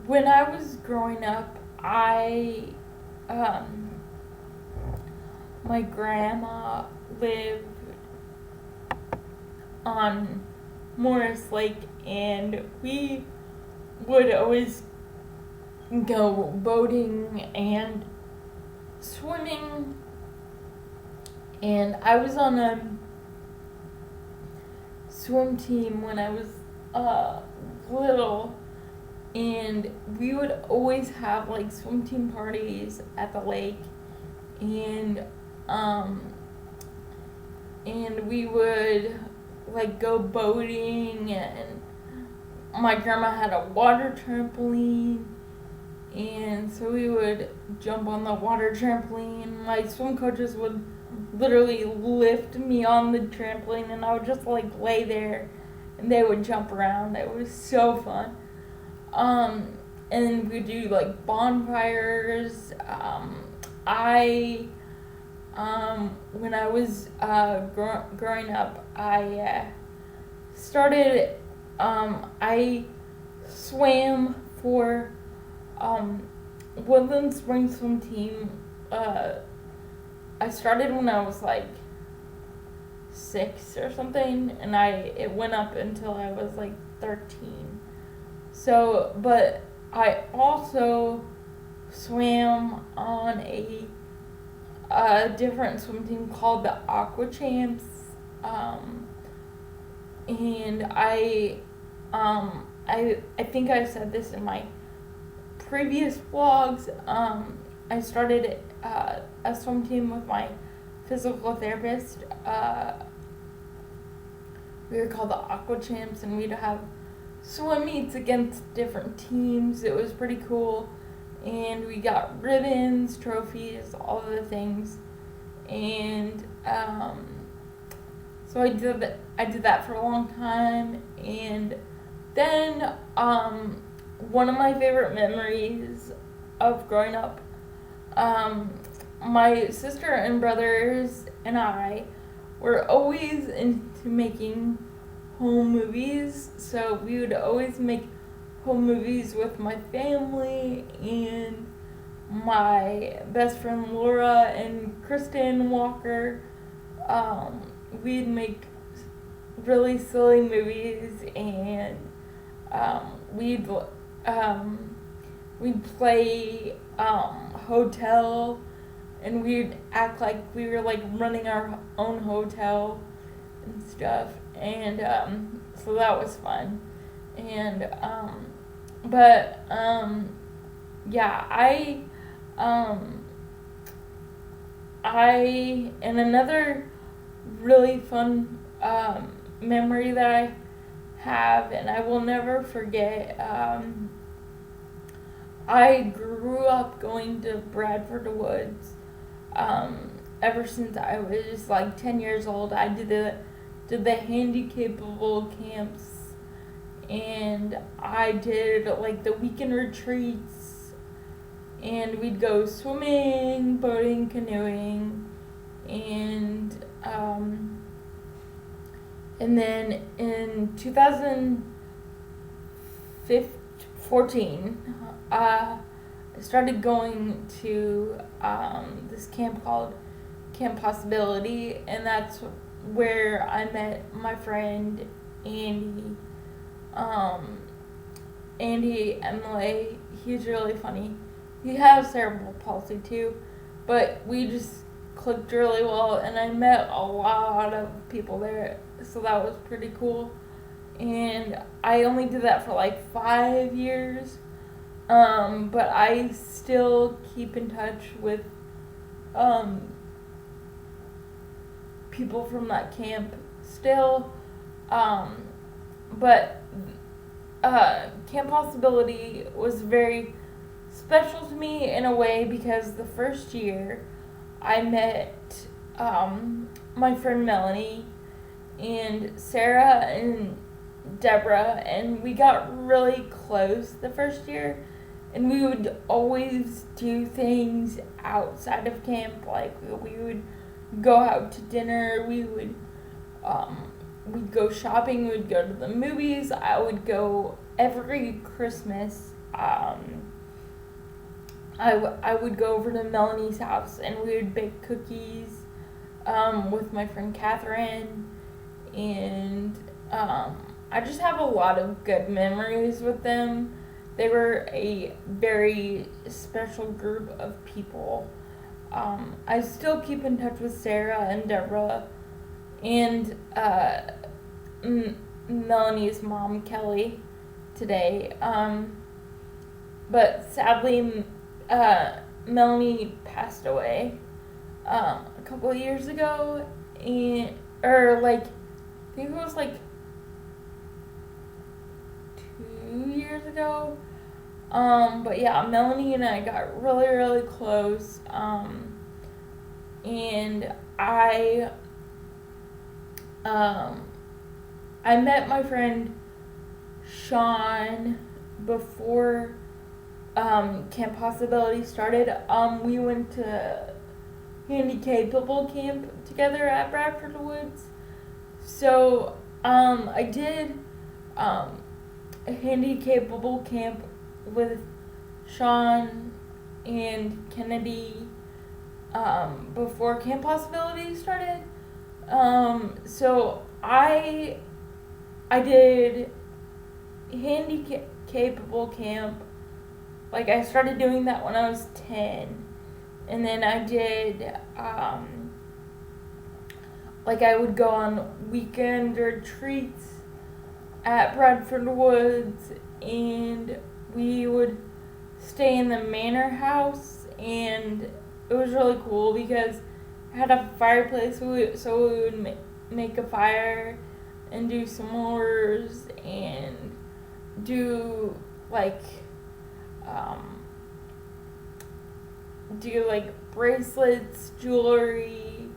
when I was growing up, um, my grandma lived on Morris Lake, and we would always go boating and swimming. And I was on a swim team when I was little, and we would always have like swim team parties at the lake, and um, and we would like go boating, and my grandma had a water trampoline, and so we would jump on the water trampoline. My swim coaches would literally lift me on the trampoline, and I would just like lay there and they would jump around. It was so fun. And we do like bonfires. I when I was growing up, I started. I swam for Woodland Spring Swim Team. I started when I was like 6 or something, and it went up until I was like 13. So, but I also swam on a different swim team called the Aqua Champs, and I think I said this in my previous vlogs. I started a swim team with my physical therapist. We were called the Aqua Champs, and we'd have swim meets against different teams. It was pretty cool, and we got ribbons, trophies, all of the things, and so I did that for a long time, and then one of my favorite memories of growing up, my sister and brothers and I were always into making home movies, so we would always make home movies with my family and my best friend Laura and Kristen Walker. We'd make really silly movies, and we'd play hotel, and we'd act like we were like running our own hotel and stuff, and so that was fun. And yeah, and another really fun memory that I have, and I will never forget, I grew up going to Bradford Woods. Ever since I was like 10 years old, I did the handicapable camps, and I did like the weekend retreats, and we'd go swimming, boating, canoeing, and then in 2014, I started going to this camp called Camp Possibility, and that's where I met my friend Andy. Andy Emily, he's really funny. He has cerebral palsy too, but we just clicked really well, and I met a lot of people there, so that was pretty cool. And I only did that for like 5 years, but I still keep in touch with people from that camp still. But Camp Possibility was very special to me in a way, because the first year I met my friend Melanie and Sarah and Deborah, and we got really close the first year, and we would always do things outside of camp. Like we would go out to dinner, we'd go shopping, we'd go to the movies. I would go every Christmas I would go over to Melanie's house and we would bake cookies with my friend Catherine, and I just have a lot of good memories with them. They were a very special group of people. I still keep in touch with Sarah and Deborah and Melanie's mom, Kelly, today. But sadly, Melanie passed away a couple of years ago, I think it was like 2 years ago. But yeah, Melanie and I got really, really close. And I met my friend Sean before Camp Possibility started. We went to Handicapable Camp together at Bradford Woods. So I did a Handicapable Camp with Sean and Kennedy before Camp Possibility started. So I did Handicapable Camp. Like, I started doing that when I was 10. And then I did, I would go on weekend retreats at Bradford Woods, and we would stay in the manor house, and it was really cool because it had a fireplace, so we would make a fire and do s'mores and do bracelets, jewelry,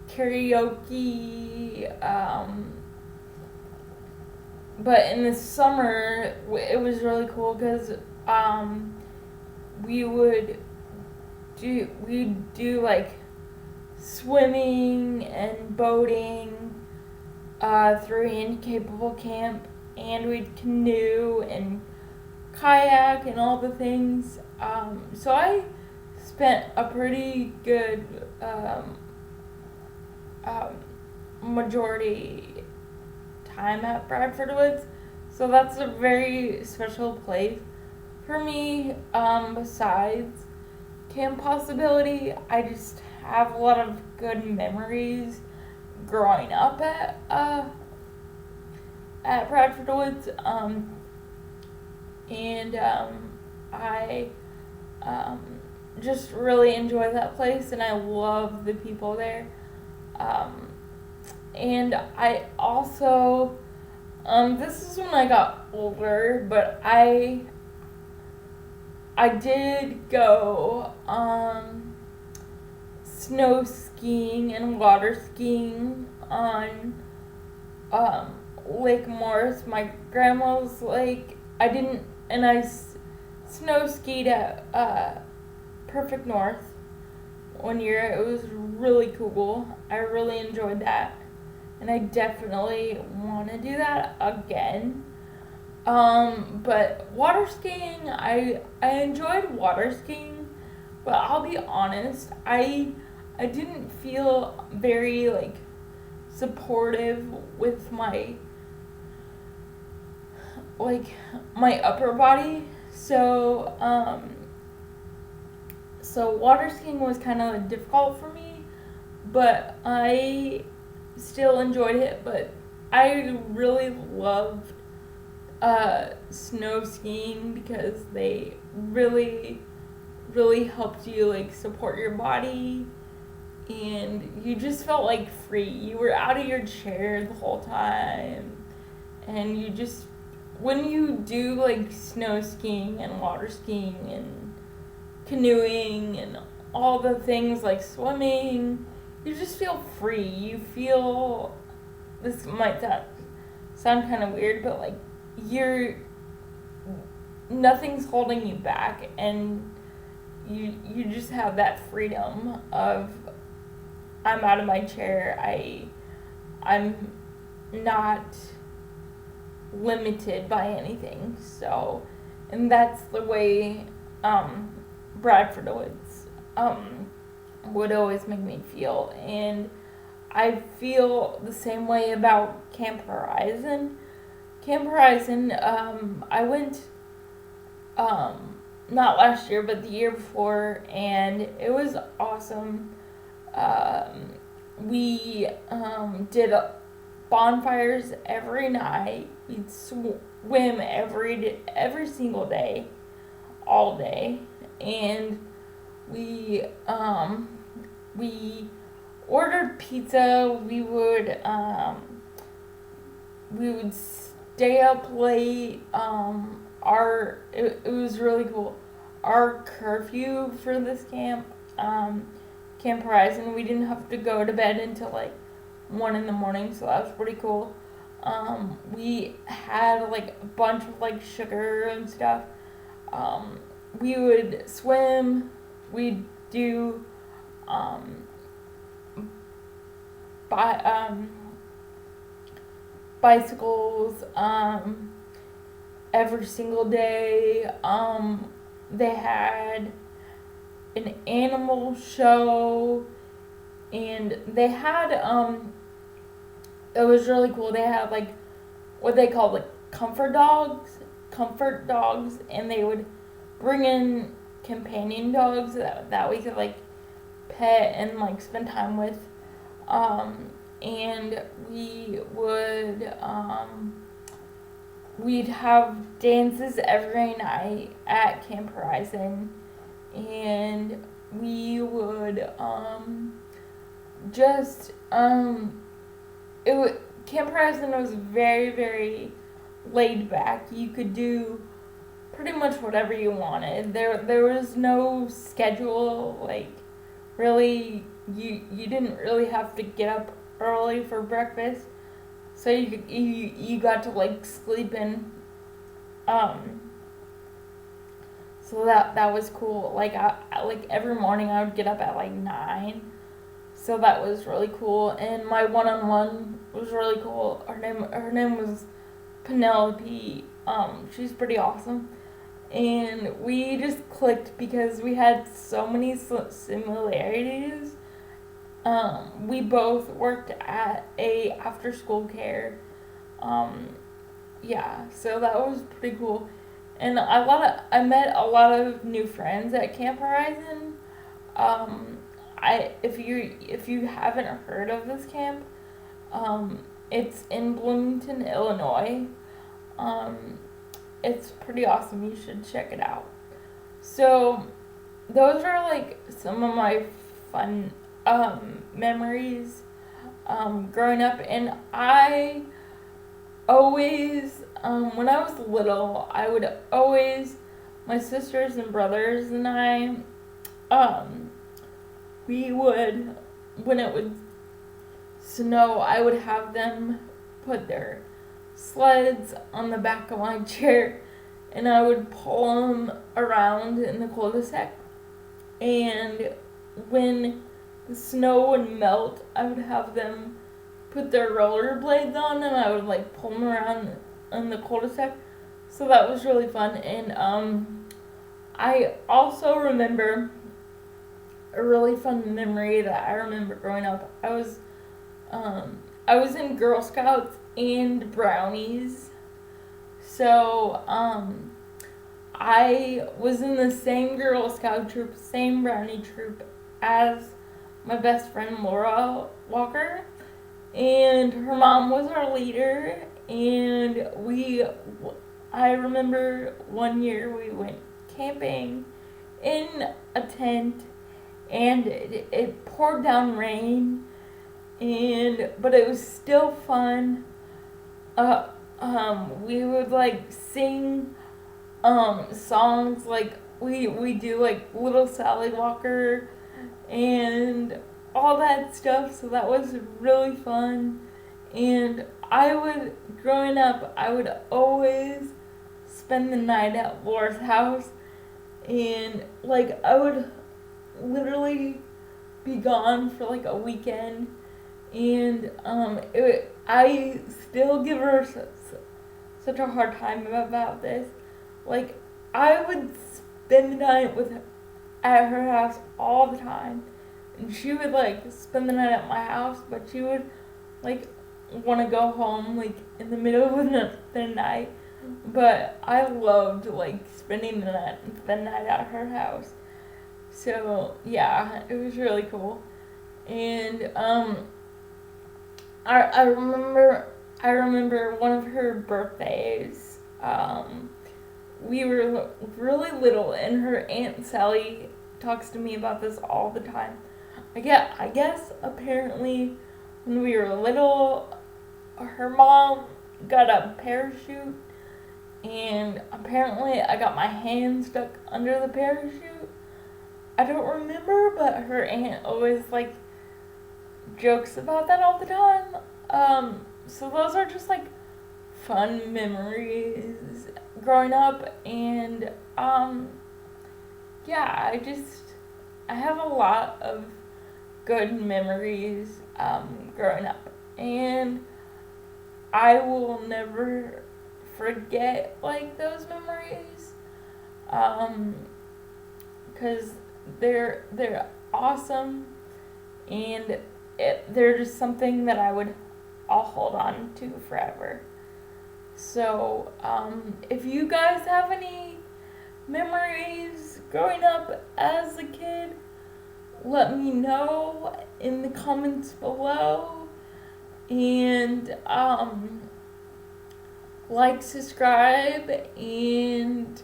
karaoke, but in the summer it was really cool because we'd do swimming and boating through Handicapable Camp, and we'd canoe and kayak and all the things. So I spent a pretty good majority time at Bradford Woods. So that's a very special place for me. Besides Camp Possibility, I just have a lot of good memories growing up at Bradford Woods. I just really enjoy that place, and I love the people there. And I also, this is when I got older, but I did go snow skiing and water skiing on Lake Morris, my grandma's lake. I snow skied at Perfect North one year. It was really cool. I really enjoyed that, and I definitely want to do that again. But water skiing, I enjoyed water skiing, but I'll be honest, I didn't feel very supportive with my upper body. So water skiing was kind of difficult for me, but I still enjoyed it. But I really loved snow skiing because they really, really helped you support your body, and you just felt free. You were out of your chair the whole time, and you just, when you do snow skiing and water skiing and canoeing and all the things swimming, you just feel free. You feel, this might sound kind of weird, but nothing's holding you back, and you just have that freedom of, I'm out of my chair, I'm not limited by anything. So, and that's the way Bradford Woods would always make me feel. And I feel the same way about Camp Horizon. Camp Horizon, I went not last year, but the year before, and it was awesome. We did bonfires every night. We'd swim every single day, all day, and we ordered pizza. We would stay up late. It was really cool. Our curfew for this Camp Horizon, we didn't have to go to bed until like 1 in the morning, so that was pretty cool. We had like a bunch of like sugar and stuff. We would swim. We'd do bicycles every single day. They had an animal show, and they had it was really cool. They had like what they called like comfort dogs, and they would bring in companion dogs that we could like pet and like spend time with. And we'd have dances every night at Camp Horizon, and we would Camp Horizon was very, very laid back. You could do pretty much whatever you wanted. There was no schedule. Like, really, you didn't really have to get up early for breakfast, so you got to like sleep in. So that was cool. Like like every morning I would get up at like 9. So that was really cool. And my one-on-one was really cool. Her name was Penelope. She's pretty awesome. And we just clicked because we had so many similarities. We both worked at a after-school care. Yeah, so that was pretty cool. And I met a lot of new friends at Camp Horizon. If you haven't heard of this camp, it's in Bloomington, Illinois. It's pretty awesome. You should check it out. So those are like some of my fun memories growing up. And I always, when I was little, I would always, my sisters and brothers and I, we would, when it would snow, I would have them put their sleds on the back of my chair, and I would pull them around in the cul-de-sac. And when the snow would melt, I would have them put their rollerblades on, and I would like pull them around in the cul-de-sac. So that was really fun. And I also remember a really fun memory that I remember growing up. I was in Girl Scouts and Brownies. So I was in the same Girl Scout troop, same Brownie troop as my best friend Laura Walker, and her mom was our leader. And I remember one year we went camping in a tent, and it poured down rain, but it was still fun. We would like sing songs, like we do like Little Sally Walker and all that stuff. So that was really fun. And growing up, I would always spend the night at Laura's house, and like I would literally be gone for like a weekend. And I still give her such a hard time about this. Like, I would spend the night at her house all the time, and she would like spend the night at my house, but she would like want to go home like in the middle of the night. But I loved like spending the night at her house. So yeah, it was really cool. And I remember one of her birthdays. We were really little, and her Aunt Sally talks to me about this all the time. I guess apparently when we were little, her mom got a parachute, and apparently I got my hand stuck under the parachute. I don't remember, but her aunt always like jokes about that all the time. So those are just like fun memories growing up, and yeah, I have a lot of good memories growing up, and I will never forget like those memories, because they're awesome, and they're just something that I'll hold on to forever. So if you guys have any memories growing up as a kid, let me know in the comments below, and like, subscribe, and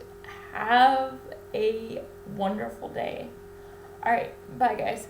have a wonderful day. Alright, bye guys.